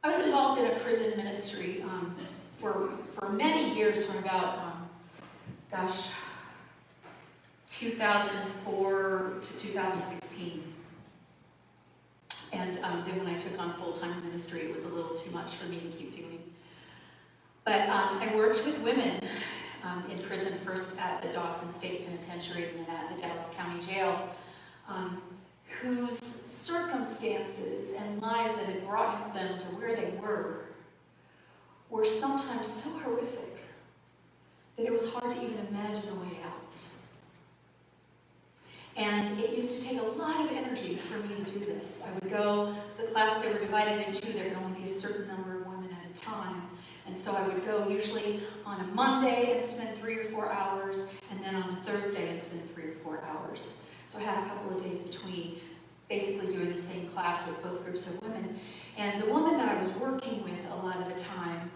I was involved in a prison ministry for many years, from about, 2004 to 2016. And then when I took on full-time ministry, it was a little too much for me to keep doing. But I worked with women in prison, first at the Dawson State Penitentiary and then at the Dallas County Jail, whose circumstances and lives that had brought them to where they were sometimes so horrific that it was hard to even imagine a way out. And it used to take a lot of energy for me to do this. I would go, as a class they were divided into, there could only be a certain number of women at a time. And so I would go usually on a Monday and spend 3 or 4 hours, and then on a Thursday and spend 3 or 4 hours. So I had a couple of days between, basically doing the same class with both groups of women. And the woman that I was working with a lot of the time,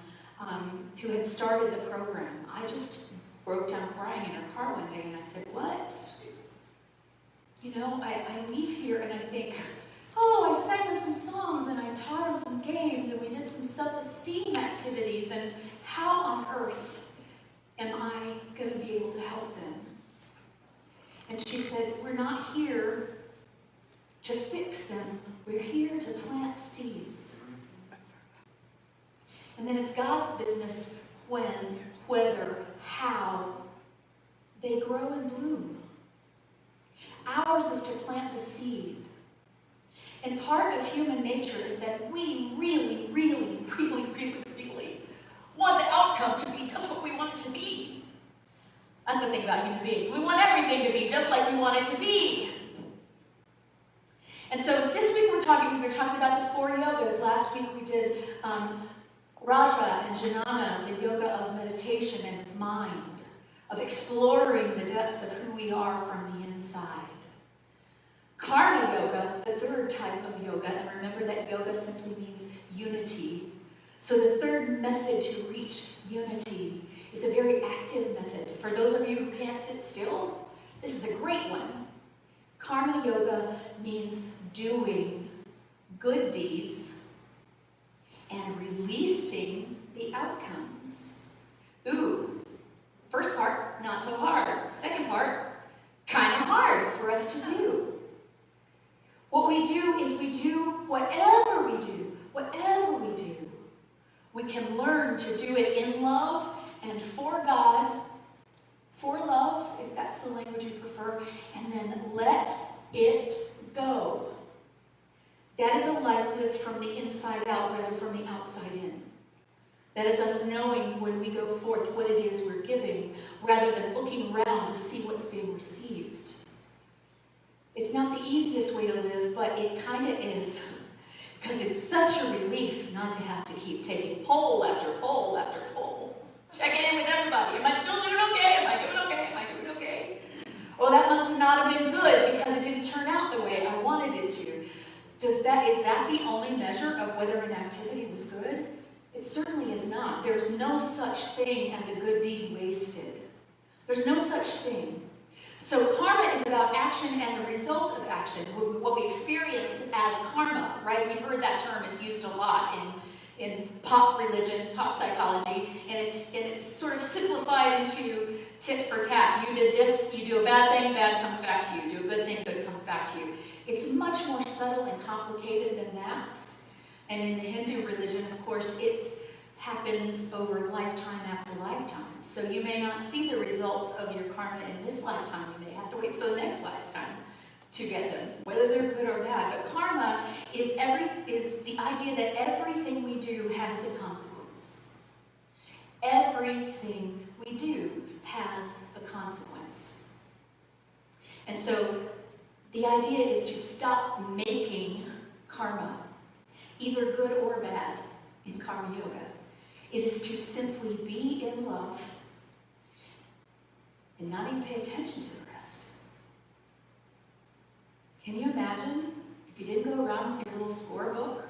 who had started the program, I just broke down crying in her car one day, and I said, "What? You know, I leave here and I think, oh, I sang them some songs and I taught them some games and we did some self-esteem activities, and how on earth am I going to be able to help them?" And she said, "We're not here to fix them. We're here to plant seeds. And then it's God's business when, whether, how they grow and bloom. Ours is to plant the seed. And part of human nature is that we really, really, really, really, really want the outcome to be just what we want it to be. That's the thing about human beings. We want everything to be just like we want it to be. And so this week we were talking about the 4 yogas. Last week we did Raja and Jnana, the yoga of meditation and of mind, of exploring the depths of who we are from the inside. Karma yoga, the third type of yoga, and remember that yoga simply means unity. So the third method to reach unity is a very active method. For those of you who can't sit still, this is a great one. Karma yoga means doing good deeds and releasing the outcomes. Ooh, first part, not so hard. Second part, kind of hard for us to do. What we do is we do whatever we do, we can learn to do it in love and for God, for love, if that's the language you prefer, and then let it go. That is a life lived from the inside out rather from the outside in. That is us knowing when we go forth what it is we're giving rather than looking around to see what's being received. It's not the easiest way to live, but it kind of is, because it's such a relief not to have to keep taking poll after poll after poll. Checking in with everybody. Am I still doing okay? Am I doing okay? Am I doing okay? Oh, that must have not have been good because it didn't turn out the way I wanted it to. Is that the only measure of whether an activity was good? It certainly is not. There's no such thing as a good deed wasted. There's no such thing. So karma is about action and the result of action, what we experience as karma, right? We've heard that term. It's used a lot in pop religion, pop psychology, and it's sort of simplified into tit for tat. You did this, you do a bad thing, bad comes back to you. You do a good thing, good comes back to you. It's much more subtle and complicated than that. And in the Hindu religion, of course, it happens over lifetime after lifetime. So you may not see the results of your karma in this lifetime. You may have to wait till the next lifetime to get them, whether they're good or bad. But karma is the idea that everything we do has a consequence. Everything we do has a consequence. And so the idea is to stop making karma, either good or bad, in karma yoga. It is to simply be in love and not even pay attention to the rest. Can you imagine if you didn't go around with your little scorebook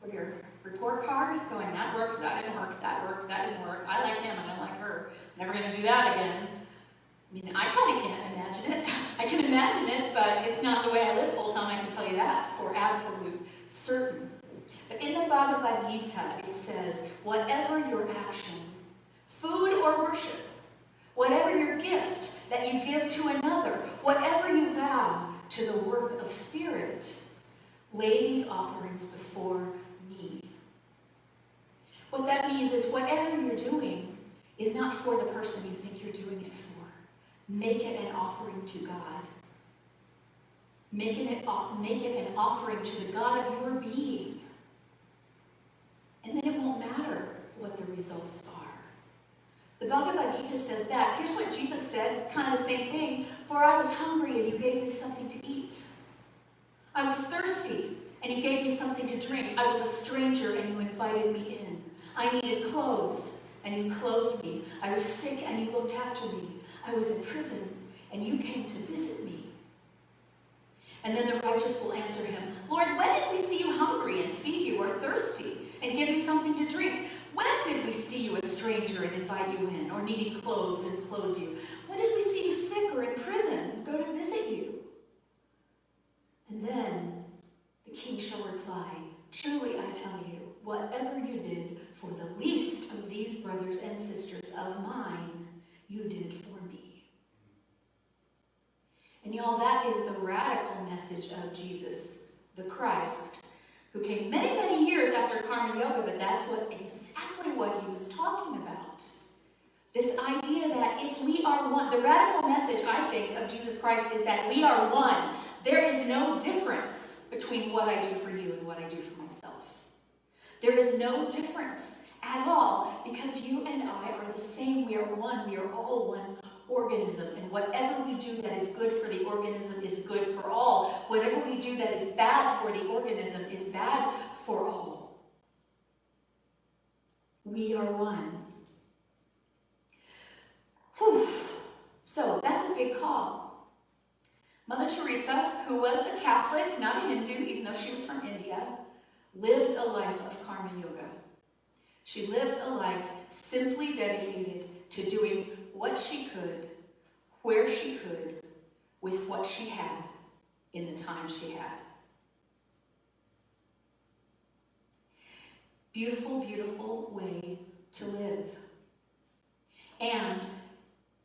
or your report card going, that worked, that didn't work, that worked, that didn't work, I like him, I don't like her, never going to do that again. I mean, I kind of can't imagine it. I can imagine it, but it's not the way I live full time, I can tell you that for absolute certain. But in the Bhagavad Gita, it says, whatever your action, food or worship, whatever your gift that you give to another, whatever you vow to the work of spirit, lay these offerings before me. What that means is whatever you're doing is not for the person you think you're doing it for. Make it an offering to God. Make it an offering to the God of your being. And then it won't matter what the results are. The Bhagavad Gita says that. Here's what Jesus said, kind of the same thing. For I was hungry and you gave me something to eat. I was thirsty and you gave me something to drink. I was a stranger and you invited me in. I needed clothes and you clothed me. I was sick and you looked after me. I was in prison and you came to visit me. And then the righteous will answer him, Lord, when did we see you hungry and feed you, or thirsty and give you something to drink? When did we see you a stranger and invite you in, or needing clothes and clothe you? When did we see you sick or in prison and go to visit you? And then the king shall reply, truly I tell you, whatever you did for the least of these brothers and sisters of mine, you did for me. And y'all, that is the radical message of Jesus, the Christ, who came many, many years after Karma Yoga, but that's exactly what he was talking about. This idea that if we are one, the radical message, I think, of Jesus Christ is that we are one. There is no difference between what I do for you and what I do for myself. There is no difference at all, because you and I are the same. We are one. We are all one organism, and whatever we do that is good for the organism is good for all. Whatever we do that is bad for the organism is bad for all. We are one. Whew. So that's a big call. Mother Teresa, who was a Catholic, not a Hindu, even though she was from India, lived a life of Karma Yoga. She lived a life simply dedicated to doing what she could, where she could, with what she had, in the time she had. Beautiful, beautiful way to live. And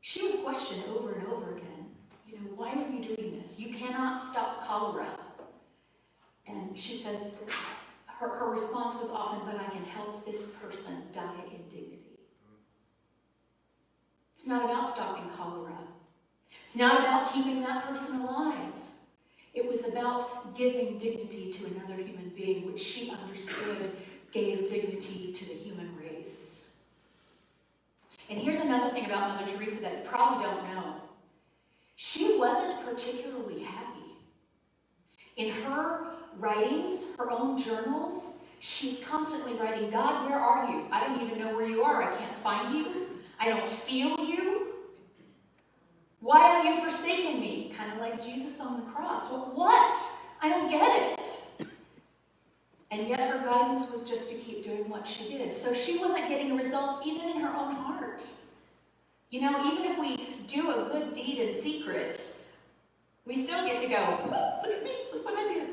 she was questioned over and over again, why are you doing this? You cannot stop cholera. And she says, her response was often, but I can help this person die in dignity. It's not about stopping cholera. It's not about keeping that person alive. It was about giving dignity to another human being, which she understood gave dignity to the human race. And here's another thing about Mother Teresa that you probably don't know. She wasn't particularly happy. In her writings, her own journals, she's constantly writing, God, where are you? I don't even know where you are. I can't find you. I don't feel you. Why have you forsaken me? Kind of like Jesus on the cross. Well, what? I don't get it. And yet her guidance was just to keep doing what she did. So she wasn't getting a result even in her own heart. Even if we do a good deed in secret, we still get to go, look at me, look what I did.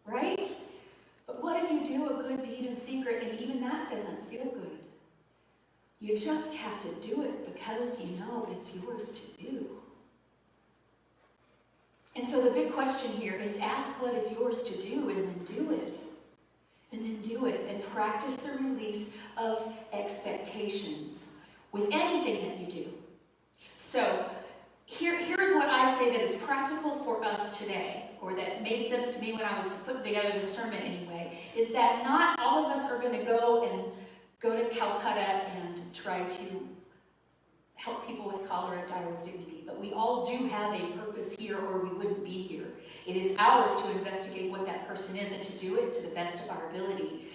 Right? But what if you do a good deed in secret and even that doesn't feel good? You just have to do it because you know it's yours to do. And so the big question here is ask what is yours to do and then do it. And then do it and practice the release of expectations with anything that you do. So here's what I say that is practical for us today, or that made sense to me when I was putting together this sermon anyway, is that not all of us are going to go to Calcutta and try to help people with cholera die with dignity. But we all do have a purpose here, or we wouldn't be here. It is ours to investigate what that person is and to do it to the best of our ability.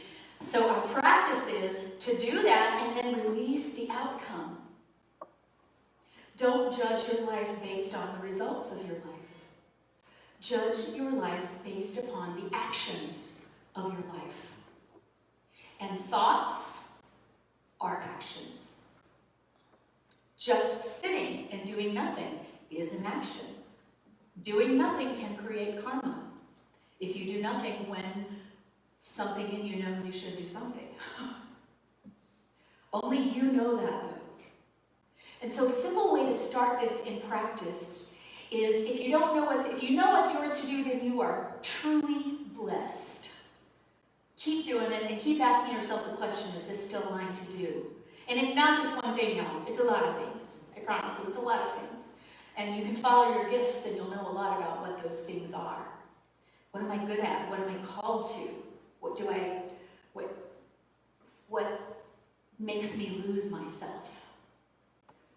So our practice is to do that and then release the outcome. Don't judge your life based on the results of your life. Judge your life based upon the actions of your life. And thoughts are actions. Just sitting and doing nothing is an action. Doing nothing can create karma. If you do nothing when Something in you knows you should do something. Only you know that, though. And so a simple way to start this in practice is if you know what's yours to do, then you are truly blessed. Keep doing it and keep asking yourself the question, is this still mine to do? And it's not just one thing, y'all. It's a lot of things. I promise you, it's a lot of things. And you can follow your gifts and you'll know a lot about what those things are. What am I good at? What am I called to? What makes me lose myself?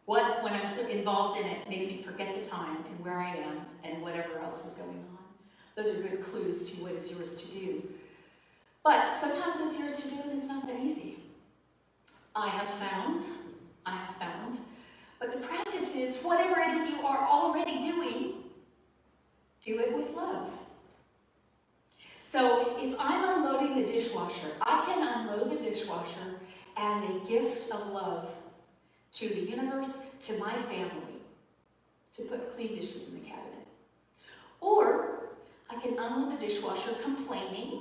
What, when I'm so involved in it, makes me forget the time and where I am and whatever else is going on? Those are good clues to what is yours to do. But sometimes it's yours to do and it's not that easy. I have found, but the practice is whatever it is you are already doing, do it with love. So if I'm unloading the dishwasher, I can unload the dishwasher as a gift of love to the universe, to my family, to put clean dishes in the cabinet. Or I can unload the dishwasher complaining.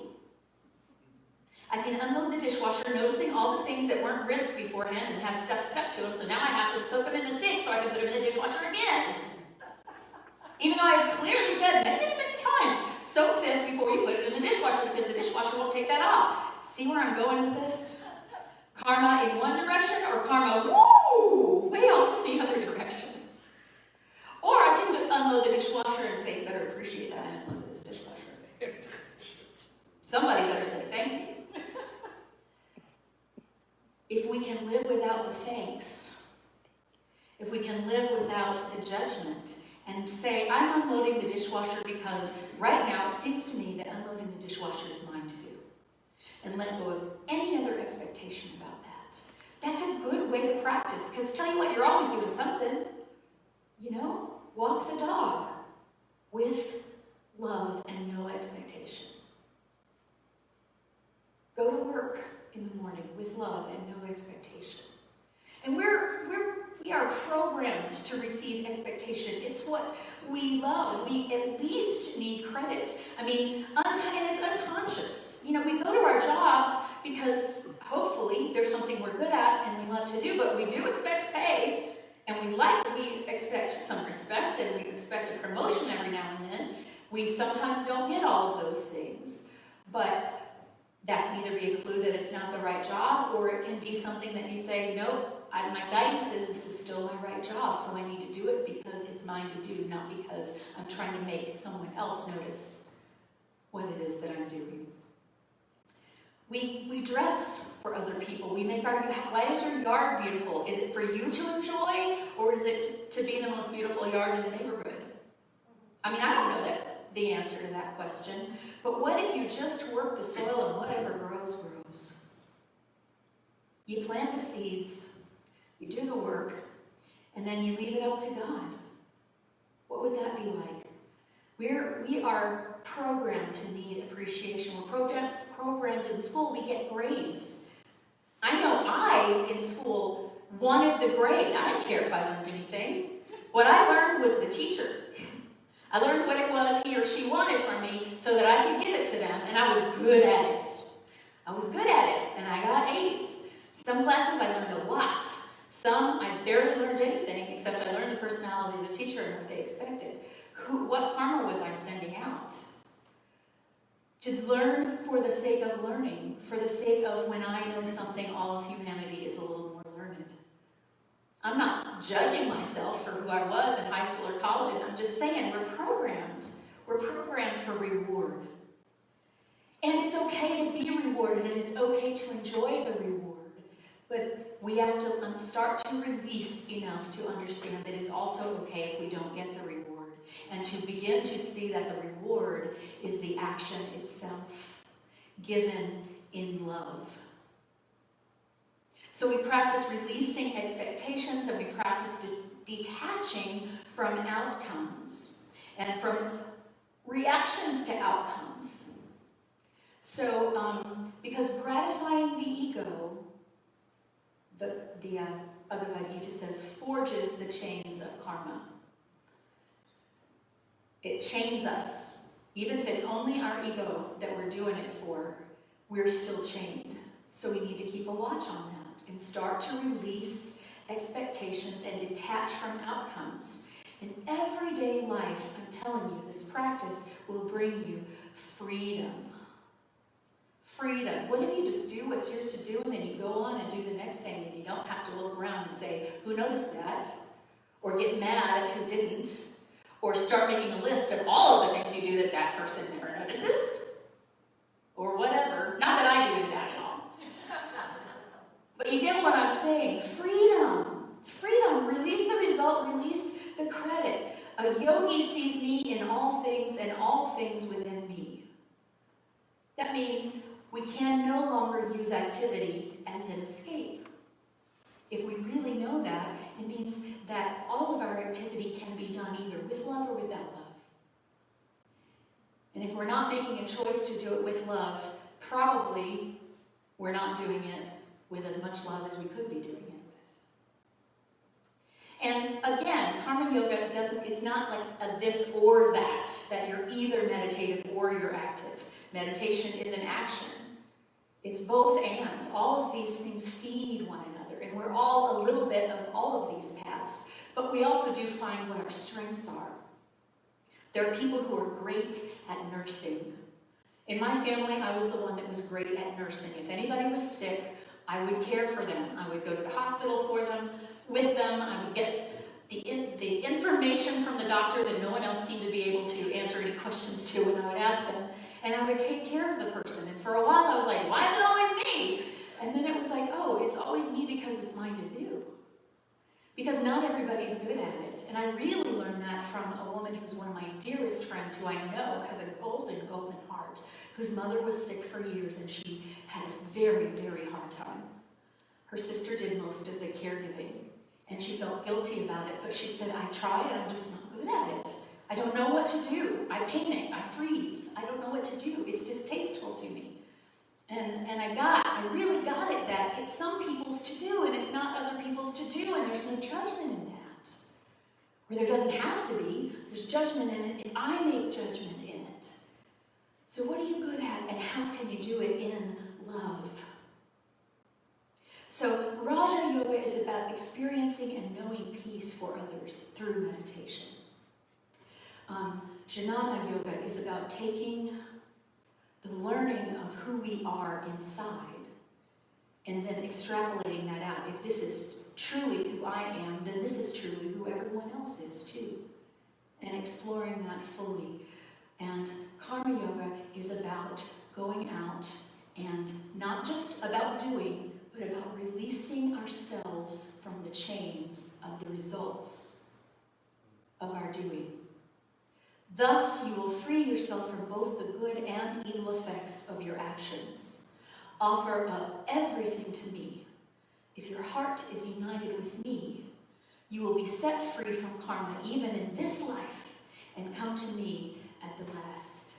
I can unload the dishwasher noticing all the things that weren't rinsed beforehand and have stuff stuck to them, so now I have to soak them in the sink so I can put them in the dishwasher again. Even though I've clearly said many, many, many times, soak this before you put it in the dishwasher because the dishwasher won't take that off. See where I'm going with this? Karma in one direction or karma, woo, way off in the other direction. Or I can unload the dishwasher and say, you better appreciate that I unloaded this dishwasher. Somebody better say thank you. If we can live without the thanks, if we can live without the judgment, and say, I'm unloading the dishwasher because right now it seems to me that unloading the dishwasher is mine to do. And let go of any other expectation about that. That's a good way to practice, because tell you what, you're always doing something. You know, walk the dog with love and no expectation. Go to work in the morning with love and no expectation. And we are programmed to receive expectation. It's what we love. We at least need credit. I mean, and it's unconscious. You know, we go to our jobs because hopefully there's something we're good at and we love to do, but we do expect pay, and we expect some respect, and we expect a promotion every now and then. We sometimes don't get all of those things, but that can either be a clue that it's not the right job, or it can be something that you say, nope, my guidance is this is still my right job, so I need to do it because it's mine to do, not because I'm trying to make someone else notice what it is that I'm doing. We dress for other people. We make our, why is your yard beautiful? Is it for you to enjoy, or is it to be the most beautiful yard in the neighborhood? I mean, I don't know the answer to that question, but what if you just work the soil and whatever grows, grows? You plant the seeds, you do the work, and then you leave it up to God. What would that be like? We are programmed to need appreciation. We're programmed in school. We get grades. I know I, in school, wanted the grade. I didn't care if I learned anything. What I learned was the teacher. I learned what it was he or she wanted from me so that I could give it to them, and I was good at it. I was good at it, and I got A's. Some classes I learned a lot. Some I barely learned anything, except I learned the personality of the teacher and what they expected. What karma was I sending out? To learn for the sake of learning, for the sake of when I know something, all of humanity is a little more learned. I'm not judging myself for who I was in high school or college. I'm just saying we're programmed. We're programmed for reward. And it's okay to be rewarded, and it's okay to enjoy the reward. But we have to start to release enough to understand that it's also okay if we don't get the reward. And to begin to see that the reward is the action itself, given in love. So we practice releasing expectations, and we practice detaching from outcomes and from reactions to outcomes. So, because gratifying the ego, the Bhagavad Gita says, forges the chains of karma. It chains us. Even if it's only our ego that we're doing it for, we're still chained. So we need to keep a watch on that and start to release expectations and detach from outcomes. In everyday life, I'm telling you, this practice will bring you freedom. Freedom. What if you just do what's yours to do and then you go on and do the next thing and you don't have to look around and say, who noticed that? Or get mad at who didn't? Or start making a list of all of the things you do that that person never notices? Or whatever. Not that I do that at all. But you get what I'm saying. Freedom. Freedom. Release the result. Release the credit. A yogi sees me in all things and all things within me. That means we can no longer use activity as an escape. If we really know that, it means that all of our activity can be done either with love or without love. And if we're not making a choice to do it with love, probably we're not doing it with as much love as we could be doing it with. And again, karma yoga it's not like a this or that you're either meditative or you're active. Meditation is an action. It's both and. All of these things feed one another, and we're all a little bit of all of these paths. But we also do find what our strengths are. There are people who are great at nursing. In my family, I was the one that was great at nursing. If anybody was sick, I would care for them. I would go to the hospital for them, with them. I would get the information from the doctor that no one else seemed to be able to answer any questions to when I would ask them. And I would take care of the person. And for a while, I was like, why is it always me? And then it was like, oh, it's always me because it's mine to do. Because not everybody's good at it. And I really learned that from a woman who's one of my dearest friends, who I know has a golden, golden heart, whose mother was sick for years, and she had a very, very hard time. Her sister did most of the caregiving, and she felt guilty about it, but she said, I tried, I'm just not good at it. I don't know what to do. I panic, I freeze. I don't know what to do. It's distasteful to me. And I really got it that it's some people's to do and it's not other people's to do, and there's no judgment in that. Where there doesn't have to be, there's judgment in it if I make judgment in it. So what are you good at, and how can you do it in love? So Raja Yoga is about experiencing and knowing peace for others through meditation. Jnana Yoga is about taking the learning of who we are inside and then extrapolating that out. If this is truly who I am, then this is truly who everyone else is too. And exploring that fully. And Karma Yoga is about going out and not just about doing, but about releasing ourselves from the chains of the results of our doing. Thus, you will free yourself from both the good and evil effects of your actions. Offer up everything to me. If your heart is united with me, you will be set free from karma even in this life and come to me at the last.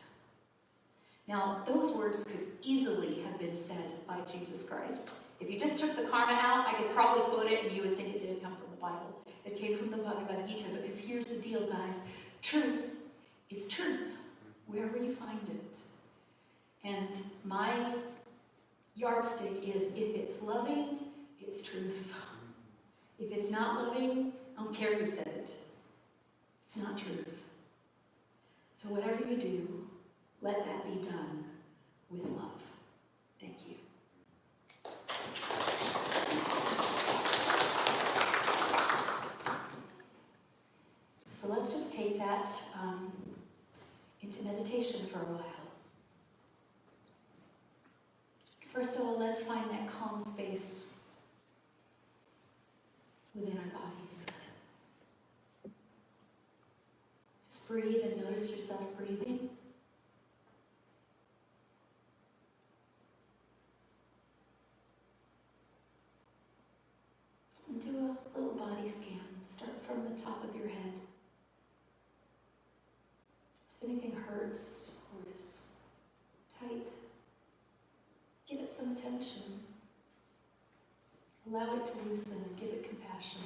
Now, those words could easily have been said by Jesus Christ. If you just took the karma out, I could probably quote it and you would think it didn't come from the Bible. It came from the Bhagavad Gita, because here's the deal, guys. Truth is truth, wherever you find it. And my yardstick is, if it's loving, it's truth. If it's not loving, I don't care who said it. It's not truth. So whatever you do, let that be done with love. Thank you. So let's just take that into meditation for a while. First of all, let's find that calm space within our bodies. Just breathe and notice yourself breathing. And do a little body scan. Start from the top of your head. If anything hurts or is tight, give it some attention. Allow it to loosen and give it compassion.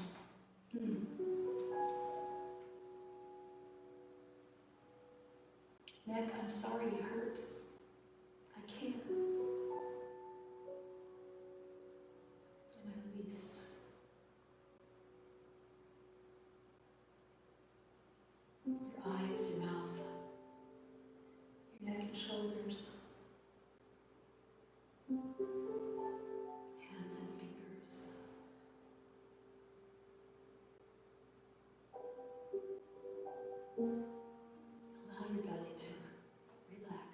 Neck, I'm sorry you hurt. I care. hands and fingers. Allow your belly to relax.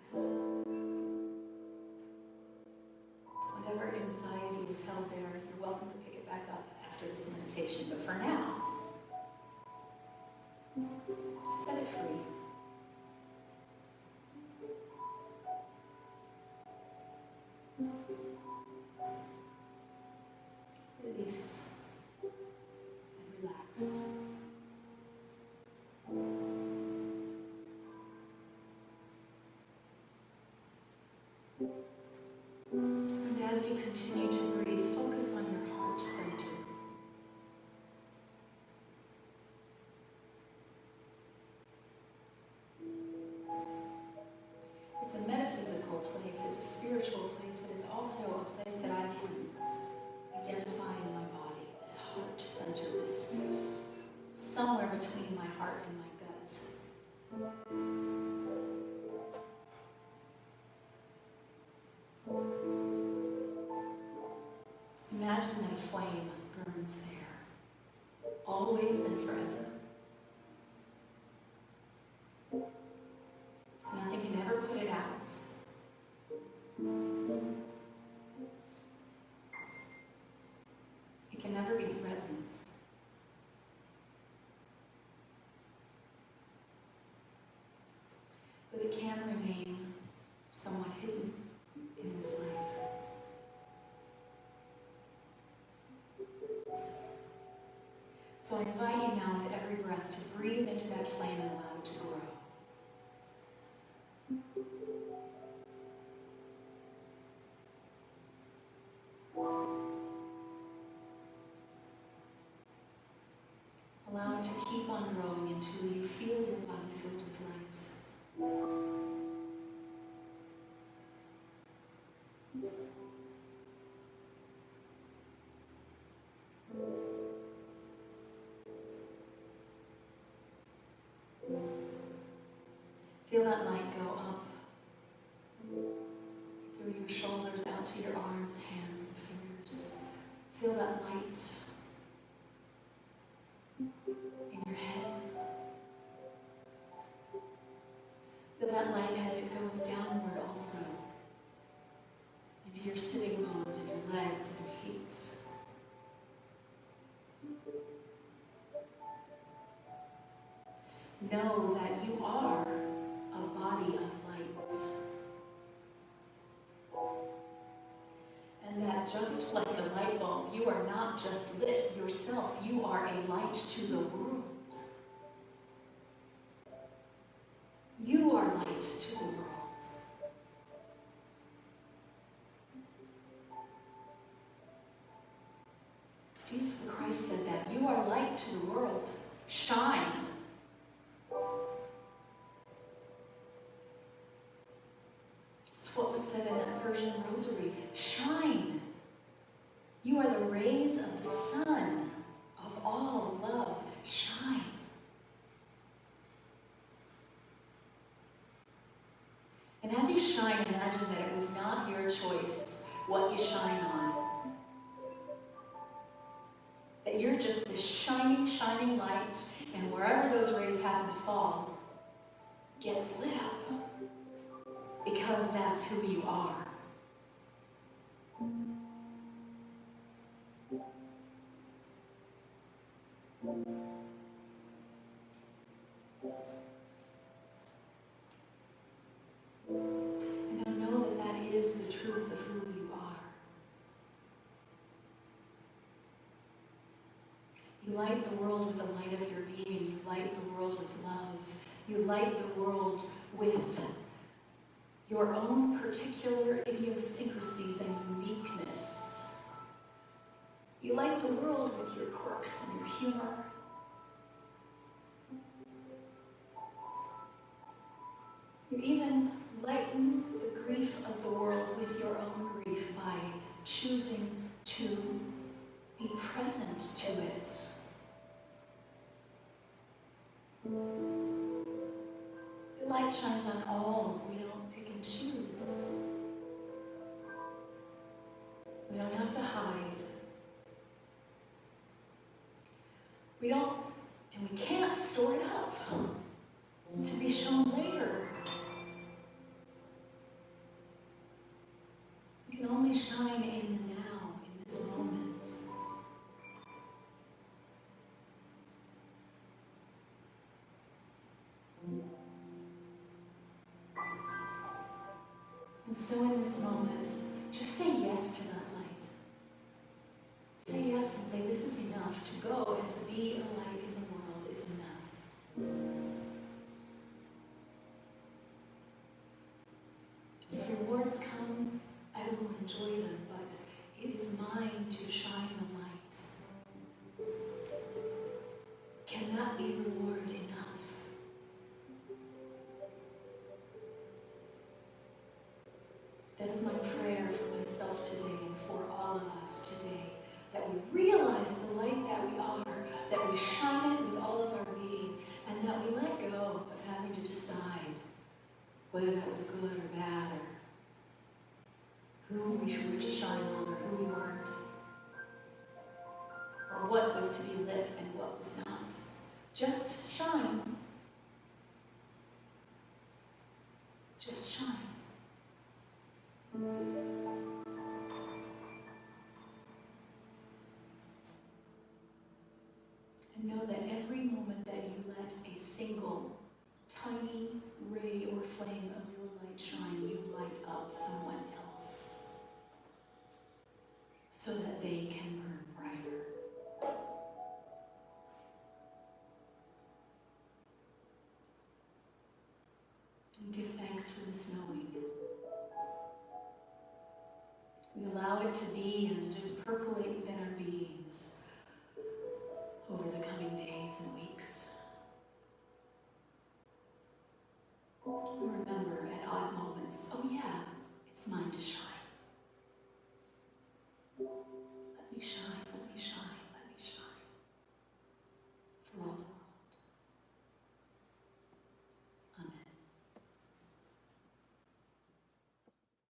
Whatever anxiety is held there, you're welcome to pick it back up after this meditation. But for now, set it free. Release and relax. And as you continue to breathe, focus on your heart center. It's a metaphysical place, it's a spiritual place, but it's also a place that I can identify in my body, this heart center, this somewhere between my heart and my gut. Imagine that a flame burns there, always and forever. Nothing can ever put it out. It can never be threatened. But it can remain somewhat hidden in this life. So I invite you now with every breath to breathe into that flame and allow it to grow. Allow it to keep on growing until you feel your body filled with light. Feel that light go up through your shoulders, out to your arms, hands, and fingers. Feel that light in your head. Feel that light as it goes downward also into your sitting bones and your legs and your feet. Know that you are a body of light. And that just like a light bulb, you are not just lit yourself, you are a light to the world. You are light to the world. Jesus Christ said that. You are light to the world. Shine. It's what was said in that Persian rosary. Shine. You are the rays of the sun of all love. Shine. And as you shine, imagine that it was not your choice what you shine on. That you're just this shining, shining light, and wherever those rays happen to fall, gets lit up. Because that's who you are. And I know that that is the truth of who you are. You light the world with the light of your being. You light the world with love. You light the world with your own particular idiosyncrasies and uniqueness. You light the world with your quirks and your humor. You even lighten the grief of the world with your own grief by choosing to be present to it. The light shines on all. We don't pick and choose. We don't, and we can't store it up to be shown later. We can only shine in the now, in this moment. And so in this moment, just say yes to that light. Say yes and say, this is enough. To go and to be a light in the world is enough. If rewards come, I will enjoy them, but it is mine to shine the light. Can that be reward enough? That is my prayer for myself today and for all of us today, that we realize the light that we are, that we shine it with all of our being, and that we let go of having to decide whether that was good or bad, or who we were to shine on or who we weren't, or what was to be lit and what was not. Just shine. Just shine. And know that every moment that you let a single tiny ray or flame of your light shine, you light up someone else so that they can burn brighter. And give thanks for this knowing. We allow it to be and just percolate within our being.